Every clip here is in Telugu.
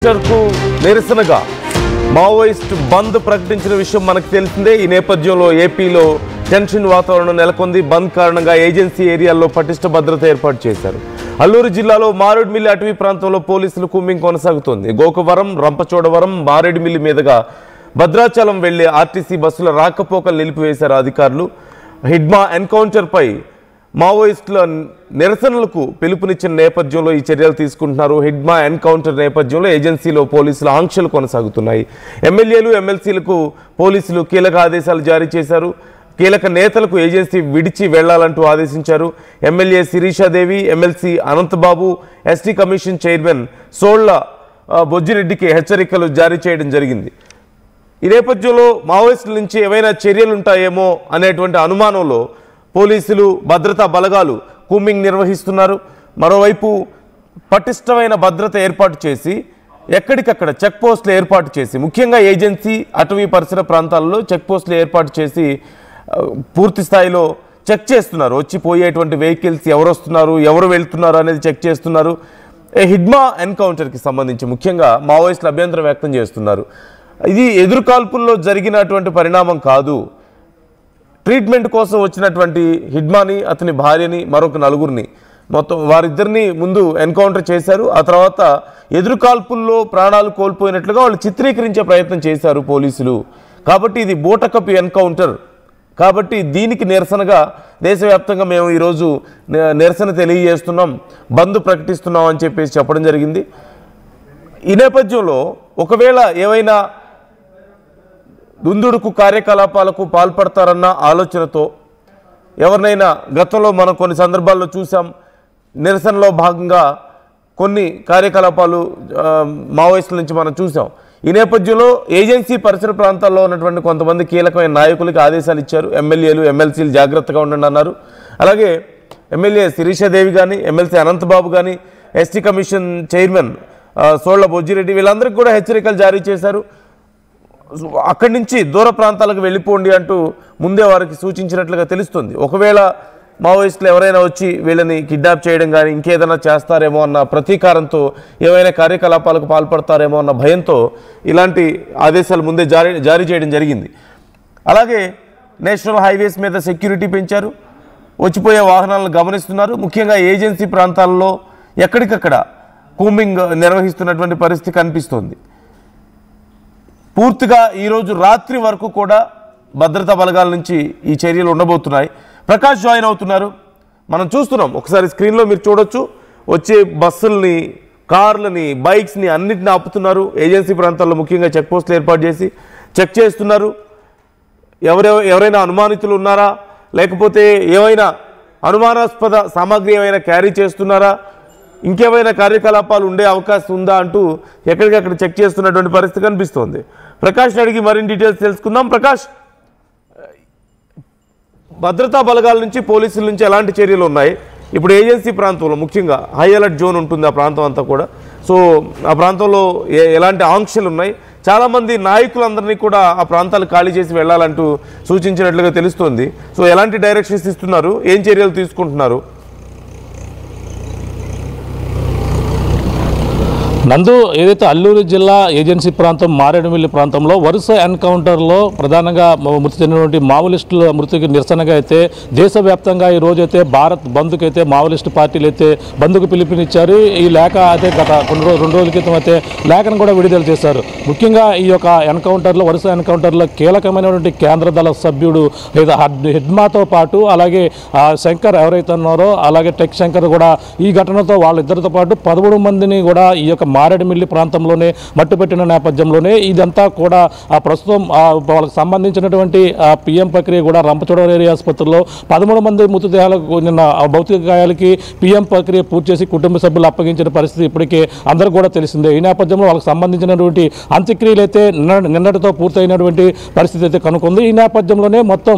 నిరసనగా మావోయిస్ట్ బంద్ ప్రకటించిన విషయం మనకు తెలిసిందే। ఈ నేపథ్యంలో ఏపీలో టెన్షన్ వాతావరణం నెలకొంది। బంద్ కారణంగా ఏజెన్సీ ఏరియాల్లో పటిష్ట భద్రత ఏర్పాటు చేశారు। అల్లూరు జిల్లాలో మారేడుమిల్లి అటవీ ప్రాంతంలో పోలీసులు కూంబింగ్ కొనసాగుతోంది। గోకవరం, రంపచోడవరం, మారేడుమిల్లి మీదుగా భద్రాచలం వెళ్లే ఆర్టీసీ బస్సుల రాకపోకలు నిలిపివేశారు అధికారులు। హిడ్మా ఎన్కౌంటర్ పై మావోయిస్టుల నిరసనలకు పిలుపునిచ్చిన నేపథ్యంలో ఈ చర్యలు తీసుకుంటున్నారు। హిడ్మా ఎన్కౌంటర్ నేపథ్యంలో ఏజెన్సీలో పోలీసుల ఆంక్షలు కొనసాగుతున్నాయి। ఎమ్మెల్యేలు, ఎమ్మెల్సీలకు పోలీసులు కీలక ఆదేశాలు జారీ చేశారు। కీలక నేతలకు ఏజెన్సీ విడిచి వెళ్లాలంటూ ఆదేశించారు। MLA Sirisha Devi, MLC Anantha Babu, ST commission chairman Solla బొజ్జిరెడ్డికి హెచ్చరికలు జారీ చేయడం జరిగింది। ఈ నేపథ్యంలో మావోయిస్టుల నుంచి ఏవైనా చర్యలుంటాయేమో అనేటువంటి అనుమానంలో పోలీసులు, భద్రతా బలగాలు కూంబింగ్ నిర్వహిస్తున్నారు। మరోవైపు పటిష్టమైన భద్రత ఏర్పాటు చేసి ఎక్కడికక్కడ చెక్ పోస్టులు ఏర్పాటు చేసి, ముఖ్యంగా ఏజెన్సీ అటవీ పరిసర ప్రాంతాల్లో చెక్ పోస్టులు ఏర్పాటు చేసి పూర్తి స్థాయిలో చెక్ చేస్తున్నారు। వచ్చి పోయేటువంటి వెహికల్స్ ఎవరు వస్తున్నారు, ఎవరు వెళ్తున్నారు అనేది చెక్ చేస్తున్నారు। హిడ్మా ఎన్కౌంటర్కి సంబంధించి ముఖ్యంగా మావోయిస్టులు అభ్యంతరం వ్యక్తం చేస్తున్నారు। ఇది ఎదురుకాల్పుల్లో జరిగినటువంటి పరిణామం కాదు। ట్రీట్మెంట్ కోసం వచ్చినటువంటి హిడ్మాని, అతని భార్యని, మరొక నలుగురిని, మొత్తం వారిద్దరిని ముందు ఎన్కౌంటర్ చేశారు। ఆ తర్వాత ఎదురుకాల్పుల్లో ప్రాణాలు కోల్పోయినట్లుగా వాళ్ళు చిత్రీకరించే ప్రయత్నం చేశారు పోలీసులు। కాబట్టి ఇది బూటకపు ఎన్కౌంటర్। కాబట్టి దీనికి నిరసనగా దేశవ్యాప్తంగా మేము ఈరోజు నిరసన తెలియజేస్తున్నాం, బంద్ ప్రకటిస్తున్నాం అని చెప్పేసి చెప్పడం జరిగింది। ఈ నేపథ్యంలో ఒకవేళ ఏవైనా దుందుడుకు కార్యకలాపాలకు పాల్పడతారన్న ఆలోచనతో ఎవరినైనా, గతంలో మనం కొన్ని సందర్భాల్లో చూసాం, నిరసనలో భాగంగా కొన్ని కార్యకలాపాలు మావోయిస్టుల నుంచి మనం చూసాం। ఈ నేపథ్యంలో ఏజెన్సీ పరిసర ప్రాంతాల్లో ఉన్నటువంటి కొంతమంది కీలకమైన నాయకులకి ఆదేశాలు ఇచ్చారు। ఎమ్మెల్యేలు, ఎమ్మెల్సీలు జాగ్రత్తగా ఉండండి అన్నారు। అలాగే ఎమ్మెల్యే శిరీషాదేవి కానీ, ఎమ్మెల్సీ అనంతబాబు కానీ, ఎస్టీ కమిషన్ చైర్మన్ సోళ్ల బొజ్జిరెడ్డి వీళ్ళందరికీ కూడా హెచ్చరికలు జారీ చేశారు। అక్కడి నుంచి దూర ప్రాంతాలకు వెళ్ళిపోండి అంటూ ముందే వారికి సూచించినట్లుగా తెలుస్తుంది। ఒకవేళ మావోయిస్టులు ఎవరైనా వచ్చి వీళ్ళని కిడ్నాప్ చేయడం కానీ ఇంకేదైనా చేస్తారేమో అన్న ప్రతీకారంతో, ఏవైనా కార్యకలాపాలకు పాల్పడతారేమో అన్న భయంతో ఇలాంటి ఆదేశాలు ముందే జారీ చేయడం జరిగింది। అలాగే నేషనల్ హైవేస్ మీద సెక్యూరిటీ పెంచారు। వచ్చిపోయే వాహనాలను గమనిస్తున్నారు। ముఖ్యంగా ఏజెన్సీ ప్రాంతాల్లో ఎక్కడికక్కడ కూంబింగ్ నిర్వహిస్తున్నటువంటి పరిస్థితి కనిపిస్తోంది। పూర్తిగా ఈరోజు రాత్రి వరకు కూడా భద్రతా బలగాల నుంచి ఈ చర్యలు ఉండబోతున్నాయి। ప్రకాష్ జాయిన్ అవుతున్నారు, మనం చూస్తున్నాం, ఒకసారి స్క్రీన్లో మీరు చూడొచ్చు। వచ్చే బస్సుల్ని, కార్లని, బైక్స్ని అన్నిటిని ఆపుతున్నారు। ఏజెన్సీ ప్రాంతాల్లో ముఖ్యంగా చెక్ పోస్టులు ఏర్పాటు చేసి చెక్ చేస్తున్నారు। ఎవరైనా అనుమానితులు ఉన్నారా, లేకపోతే ఏమైనా అనుమానాస్పద సామాగ్రి ఏమైనా క్యారీ చేస్తున్నారా, ఇంకేమైనా కార్యకలాపాలు ఉండే అవకాశం ఉందా అంటూ ఎక్కడికక్కడ చెక్ చేస్తున్నటువంటి పరిస్థితి కనిపిస్తోంది। ప్రకాష్ అడిగి మరిన్ని డీటెయిల్స్ తెలుసుకుందాం। ప్రకాష్, భద్రతా బలగాల నుంచి, పోలీసుల నుంచి ఎలాంటి చర్యలు ఉన్నాయి? ఇప్పుడు ఏజెన్సీ ప్రాంతంలో ముఖ్యంగా హై అలర్ట్ జోన్ ఉంటుంది ఆ ప్రాంతం అంతా కూడా, సో ఆ ప్రాంతంలో ఎలాంటి ఆంక్షలు ఉన్నాయి? చాలామంది నాయకులందరినీ కూడా ఆ ప్రాంతాలు ఖాళీ చేసి వెళ్ళాలంటూ సూచించినట్లుగా తెలుస్తోంది। సో ఎలాంటి డైరెక్షన్స్ ఇస్తున్నారు, ఏం చర్యలు తీసుకుంటున్నారు? నందు, ఏదైతే అల్లూరు జిల్లా ఏజెన్సీ ప్రాంతం మారేడుమిల్లి ప్రాంతంలో వరుస ఎన్కౌంటర్లో ప్రధానంగా మృతి చెందినటువంటి మావోయిస్టుల మృతికి నిరసనగా అయితే దేశవ్యాప్తంగా ఈ రోజైతే భారత్ బంద్కు అయితే మావోయిస్టు పార్టీలు అయితే బంద్కు పిలుపునిచ్చారు। ఈ లేఖ అయితే గత 2 రోజుల క్రితం అయితే లేఖను కూడా విడుదల చేశారు। ముఖ్యంగా ఈ యొక్క ఎన్కౌంటర్లో, వరుస ఎన్కౌంటర్లో కీలకమైనటువంటి కేంద్ర దళ సభ్యుడు లేదా హిడ్మాతో పాటు అలాగే శంకర్ ఎవరైతే ఉన్నారో, అలాగే టెక్ శంకర్ కూడా ఈ ఘటనతో వాళ్ళిద్దరితో పాటు 13 మందిని కూడా ఈ యొక్క మారేడుమిల్లి ప్రాంతంలోనే మట్టుపెట్టిన నేపథ్యంలోనే ఇదంతా కూడా ప్రస్తుతం వాళ్ళకి సంబంధించినటువంటి పిఎం ప్రక్రియ కూడా రంపచోడవరం ఏరియా ఆసుపత్రిలో 13 మంది మృతదేహాలకు నిన్న భౌతిక గాయాలకి పిఎం ప్రక్రియ పూర్తి చేసి కుటుంబ సభ్యులు అప్పగించిన పరిస్థితి ఇప్పటికే అందరూ కూడా తెలిసిందే। ఈ నేపథ్యంలో వాళ్ళకి సంబంధించినటువంటి అంత్యక్రియలు అయితే నిన్నటితో పూర్తయినటువంటి పరిస్థితి అయితే కనుక్కుంది। ఈ నేపథ్యంలోనే మొత్తం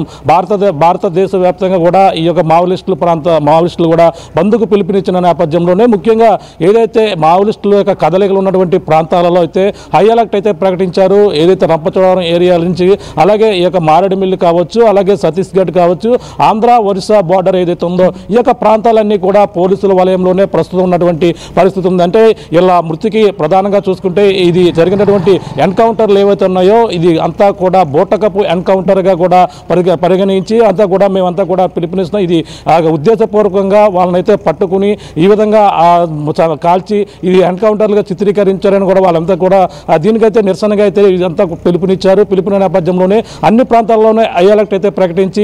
భారతదేశ వ్యాప్తంగా కూడా ఈ యొక్క మావోయిస్టులు కూడా బంద్కు పిలుపునిచ్చిన నేపథ్యంలోనే ముఖ్యంగా ఏదైతే మావోయిస్టుల యొక్క కదలికలు ఉన్నటువంటి ప్రాంతాలలో అయితే హై అలర్ట్ అయితే ప్రకటించారు. ఏదైతే రంపచోడవరం ఏరియా నుంచి అలాగే ఈ యొక్క మారేడుమిల్లి కావచ్చు, అలాగే ఛత్తీస్గఢ్ కావచ్చు, ఆంధ్ర ఒరిస్సా బార్డర్ ఏదైతే ఉందో ఈ యొక్క ప్రాంతాలన్నీ కూడా పోలీసుల వలయంలోనే ప్రస్తుతం ఉన్నటువంటి పరిస్థితి ఉంది. అంటే ఇలా మృతికి ప్రధానంగా చూసుకుంటే ఇది జరిగినటువంటి ఎన్కౌంటర్లు ఏవైతే ఉన్నాయో ఇది అంతా కూడా బోటకపు ఎన్కౌంటర్గా కూడా పరిగణించి అంతా కూడా మేమంతా కూడా పిలుపునిస్తున్నాం. ఇది ఉద్దేశపూర్వకంగా వాళ్ళనైతే పట్టుకుని ఈ విధంగా కాల్చి ఇది ఎన్కౌంటర్లుగా చిత్రీకరించారని కూడా వాళ్ళంతా కూడా దీనికైతే నిరసనగా అయితే ఇదంతా పిలుపునిచ్చారు. పిలుపుని నేపథ్యంలోనే అన్ని ప్రాంతాల్లోనే హై అలర్ట్ అయితే ప్రకటించి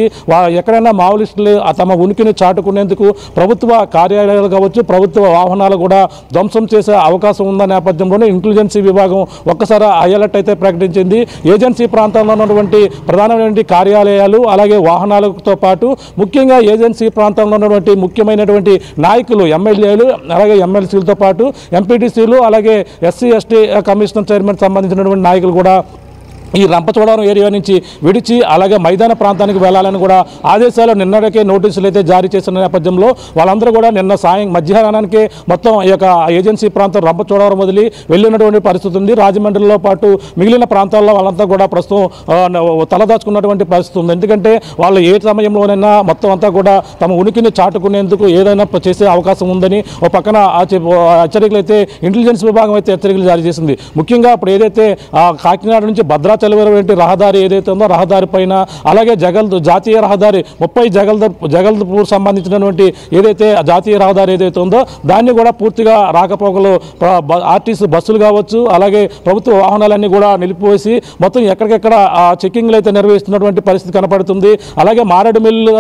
ఎక్కడైనా మావోయిస్టులు తమ ఉనికిని చాటుకునేందుకు ప్రభుత్వ కార్యాలయాలు కావచ్చు, ప్రభుత్వ వాహనాలు కూడా ధ్వంసం చేసే అవకాశం ఉన్న నేపథ్యంలోనే ఇంటెలిజెన్సీ విభాగం ఒక్కసారి హై అలర్ట్ అయితే ప్రకటించింది. ఏజెన్సీ ప్రాంతంలో ఉన్నటువంటి ప్రధానమైనటువంటి కార్యాలయాలు అలాగే వాహనాలతో పాటు ముఖ్యంగా ఏజెన్సీ ప్రాంతంలో ఉన్నటువంటి ముఖ్యమైనటువంటి నాయకులు ఎమ్మెల్యేలు అలాగే ఎమ్మెల్సీలతో పాటు ఎంపీటీసీలు అలాగే ఎస్సీ ఎస్టీ కమిషన్ చైర్మన్ సంబంధించినటువంటి నాయకులు కూడా ఈ రంపచోడవరం ఏరియా నుంచి విడిచి అలాగే మైదాన ప్రాంతానికి వెళ్లాలని కూడా ఆదేశాలు నిన్నటికే నోటీసులు అయితే జారీ చేసిన నేపథ్యంలో వాళ్ళందరూ కూడా నిన్న మధ్యాహ్నానికి మొత్తం ఈ యొక్క ఏజెన్సీ ప్రాంతం రంపచోడవరం వదిలి వెళ్ళినటువంటి పరిస్థితి ఉంది. రాజమండ్రిలో పాటు మిగిలిన ప్రాంతాల్లో వాళ్ళంతా కూడా ప్రస్తుతం తలదాచుకున్నటువంటి పరిస్థితి ఉంది. ఎందుకంటే వాళ్ళు ఏ సమయంలోనైనా మొత్తం అంతా కూడా తమ ఉనికిని చాటుకునేందుకు ఏదైనా చేసే అవకాశం ఉందని ఒక పక్కన హెచ్చరికలు అయితే ఇంటెలిజెన్స్ విభాగం అయితే హెచ్చరికలు జారీ చేసింది. ముఖ్యంగా ఇప్పుడు ఏదైతే కాకినాడ నుంచి భద్రాచలం రహదారి ఏదైతే ఉందో రహదారి పైన అలాగే జాతీయ రహదారి 30 జగల్దపూర్ సంబంధించినటువంటి ఏదైతే జాతీయ రహదారి ఏదైతే ఉందో దాన్ని కూడా పూర్తిగా రాకపోకలు ఆర్టీసీ బస్సులు కావచ్చు అలాగే ప్రభుత్వ వాహనాలన్నీ కూడా నిలిపివేసి మొత్తం ఎక్కడికెక్కడ చెక్కింగ్లు అయితే నిర్వహిస్తున్నటువంటి పరిస్థితి కనపడుతుంది. అలాగే మారేడుమిల్లి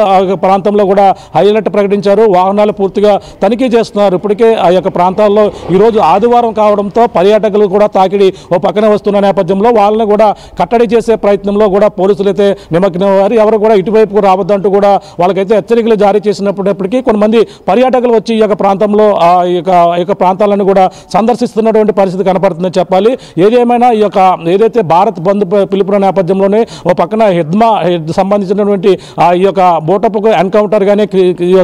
ప్రాంతంలో కూడా హై అలర్ట్ ప్రకటించారు. వాహనాలు పూర్తిగా తనిఖీ చేస్తున్నారు. ఇప్పటికే ఆ యొక్క ప్రాంతాల్లో ఈరోజు ఆదివారం కావడంతో పర్యాటకులు కూడా తాకిడి ఓ పక్కన వస్తున్న నేపథ్యంలో వాళ్ళని కూడా కట్టడి చేసే ప్రయత్నంలో కూడా పోలీసులు అయితే నిమగ్నమయ్యారు. ఎవరు కూడా ఇటువైపు రావద్దంటూ కూడా వాళ్ళకైతే హెచ్చరికలు జారీ చేసినప్పటికీ కొంతమంది పర్యాటకులు వచ్చి ఈ యొక్క ప్రాంతంలో ఈ యొక్క ప్రాంతాలను కూడా సందర్శిస్తున్నటువంటి పరిస్థితి కనపడుతుందని చెప్పాలి. ఏదేమైనా ఈ యొక్క ఏదైతే భారత్ బంద్ పిలుపుల నేపథ్యంలోనే ఓ పక్కన సంబంధించినటువంటి ఈ యొక్క బోటపుకు ఎన్కౌంటర్గానే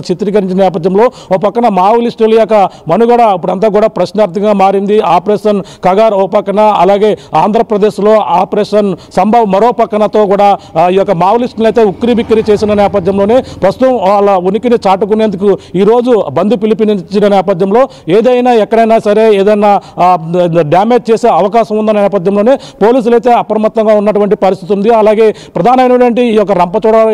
చిత్రీకరించిన నేపథ్యంలో ఓ పక్కన మావోయిస్టుల యొక్క మనుగడ ఇప్పుడంతా కూడా ప్రశ్నార్థంగా మారింది. ఆపరేషన్ కగార్ ఓ పక్కన అలాగే ఆంధ్రప్రదేశ్లో ఆపరేషన్ సంభవ్ మరో పక్కనతో కూడా ఈ యొక్క మావోయిస్టులు అయితే ఉక్కిరి బిక్కిరి చేసిన నేపథ్యంలోనే ప్రస్తుతం వాళ్ళ ఉనికిని చాటుకునేందుకు ఈరోజు బంద్ పిలుపునిచ్చిన నేపథ్యంలో ఏదైనా ఎక్కడైనా సరే ఏదైనా డ్యామేజ్ చేసే అవకాశం ఉందనే నేపథ్యంలోనే పోలీసులు అయితే అప్రమత్తంగా ఉన్నటువంటి పరిస్థితి ఉంది. అలాగే ప్రధానమైనటువంటి ఈ యొక్క రంపచోడవరం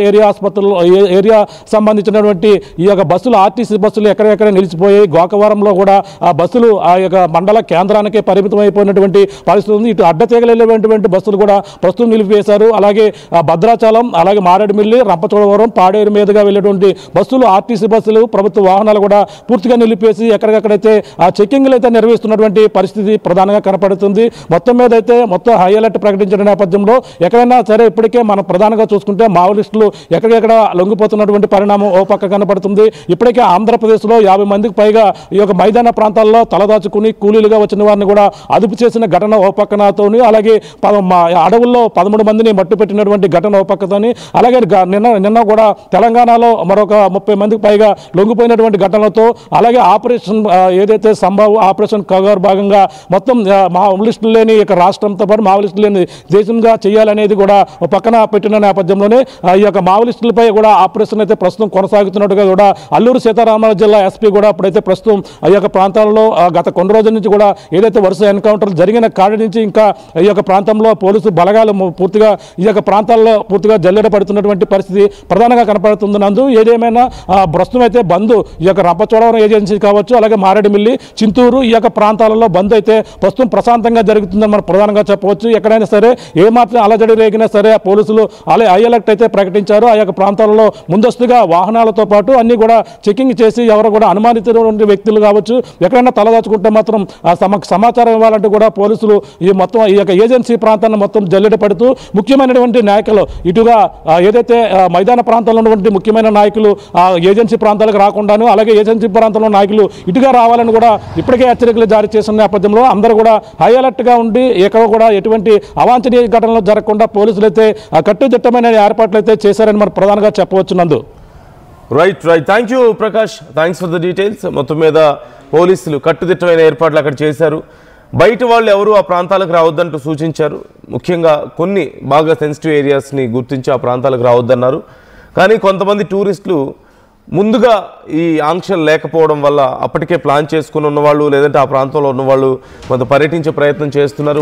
ఏరియా సంబంధించినటువంటి ఈ యొక్క బస్సులు ఆర్టీసీ బస్సులు ఎక్కడెక్కడ నిలిచిపోయాయి. గోకవరంలో కూడా ఆ బస్సులు ఆ యొక్క మండల కేంద్రానికి పరిమితం అయిపోయినటువంటి పరిస్థితి ఉంది. ఇటు అడ్డతీగలు వెళ్ళేటువంటి బస్సులు కూడా ప్రస్తుతం నిలిపివేశారు. అలాగే భద్రాచలం అలాగే మారేడుమిల్లి రంపచోడవరం పాడేరు మీదుగా వెళ్ళేటువంటి బస్సులు ఆర్టీసీ బస్సులు ప్రభుత్వ వాహనాలు కూడా పూర్తిగా నిలిపేసి ఎక్కడికక్కడైతే ఆ చెక్కింగ్లు అయితే నిర్వహిస్తున్నటువంటి పరిస్థితి ప్రధానంగా కనపడుతుంది. మొత్తం మీద అయితే మొత్తం హై అలర్ట్ ప్రకటించిన నేపథ్యంలో ఎక్కడైనా సరే ఇప్పటికే మనం ప్రధానంగా చూసుకుంటే మావోయిస్టులు ఎక్కడెక్కడ లొంగిపోతున్నటువంటి పరిణామం ఓ పక్క కనపడుతుంది. ఇప్పటికే ఆంధ్రప్రదేశ్లో 50 మందికి పైగా ఈ యొక్క మైదాన ప్రాంతాల్లో తలదాచుకుని కూలీలుగా వచ్చిన వారిని కూడా అదుపు చేసిన ఘటన ఓ పక్కనతోని అలాగే అడవుల్లో 13 మందిని మట్టుపెట్టినటువంటి ఘటన ఓ పక్కతోని అలాగే నిన్న కూడా తెలంగాణలో మరొక 30 మందికి పైగా లొంగిపోయినటువంటి ఘటనలతో అలాగే ఆపరేషన్ ఏదైతే సంభవ్ ఆపరేషన్ కవర్ భాగంగా మొత్తం మావోయిస్టులు లేని ఇక రాష్ట్రంతో పాటు మావోయిస్టులు లేని దేశంగా చేయాలనేది కూడా పక్కన పెట్టిన నేపథ్యంలోనే ఈ యొక్క మావోయిస్టులపై కూడా ఆపరేషన్ అయితే ప్రస్తుతం కొనసాగుతున్నట్టుగా కూడా అల్లూరు సీతారామరాజు జిల్లా ఎస్పీ కూడా అప్పుడైతే ప్రస్తుతం ఈ యొక్క ప్రాంతాల్లో గత కొన్ని రోజుల నుంచి కూడా ఏదైతే వరుస ఎన్కౌంటర్లు జరిగిన కాడి నుంచి ఇంకా ఈ యొక్క ప్రాంతంలో పోలీసు బలగాలు పూర్తిగా ఈ యొక్క ప్రాంతాల్లో పూర్తిగా జల్లెడ పడుతున్నటువంటి పరిస్థితి ప్రధానంగా కనపడుతుంది. నందు ఏదేమైనా ప్రస్తుతం అయితే బంద్ ఈ యొక్క రంపచోడవరం ఏజెన్సీ కావచ్చు అలాగే మారేడుమిల్లి చింతూరు ఈ యొక్క ప్రాంతాలలో బంద్ అయితే ప్రస్తుతం ప్రశాంతంగా జరుగుతుందని మనం ప్రధానంగా చెప్పవచ్చు. ఎక్కడైనా సరే ఏమాత్రం అలజడి రేగినా సరే పోలీసులు హై అలర్ట్ అయితే ప్రకటించారు. ఆ యొక్క ప్రాంతాలలో ముందస్తుగా వాహనాలతో పాటు అన్ని కూడా చెకింగ్ చేసి ఎవరు కూడా అనుమానితున్నటువంటి వ్యక్తులు కావచ్చు ఎక్కడైనా తలదాచుకుంటే మాత్రం సమాచారం ఇవ్వాలంటూ కూడా పోలీసులు ఈ మొత్తం ఈ యొక్క ఏజెన్సీ ప్రాంతాన్ని మొత్తం జల్లెడ పడుతూ ముఖ్యమైనటువంటి నాయకులు ఇటుగా ఏదైతే మైదాన ప్రాంతంలో ఉన్నటువంటి ముఖ్యమైన నాయకులు ఏజెన్సీ ప్రాంతాలకు రాకుండాను అలాగే ఏజెన్సీ ప్రాంతంలో నాయకులు ఇటుగా రావాలని కూడా ఇప్పటికే హెచ్చరికలు జారీ చేసిన నేపథ్యంలో అందరూ కూడా హై అలర్ట్గా ఉండి ఎక్కడ కూడా ఎటువంటి అవాంఛనీయ ఘటనలు జరగకుండా పోలీసులు అయితే కట్టుదిట్టమైన ఏర్పాట్లు అయితే చేశారని మనం ప్రధానంగా చెప్పవచ్చు. నందు right thank you Prakash, thanks for the details. మొత్తం మీద పోలీసులు కట్టుదిట్టమైన ఏర్పాట్లు అక్కడ చేశారు. బయట వాళ్ళు ఎవరు ఆ ప్రాంతాలకు రావద్దంటూ సూచించారు. ముఖ్యంగా కొన్ని బాగా సెన్సిటివ్ ఏరియాస్ని గుర్తించి ఆ ప్రాంతాలకు రావద్దన్నారు. కానీ కొంతమంది టూరిస్టులు ముందుగా ఈ ఆంక్షలు లేకపోవడం వల్ల అప్పటికే ప్లాన్ చేసుకుని ఉన్నవాళ్ళు లేదంటే ఆ ప్రాంతంలో ఉన్నవాళ్ళు కొంత పర్యటించే ప్రయత్నం చేస్తున్నారు.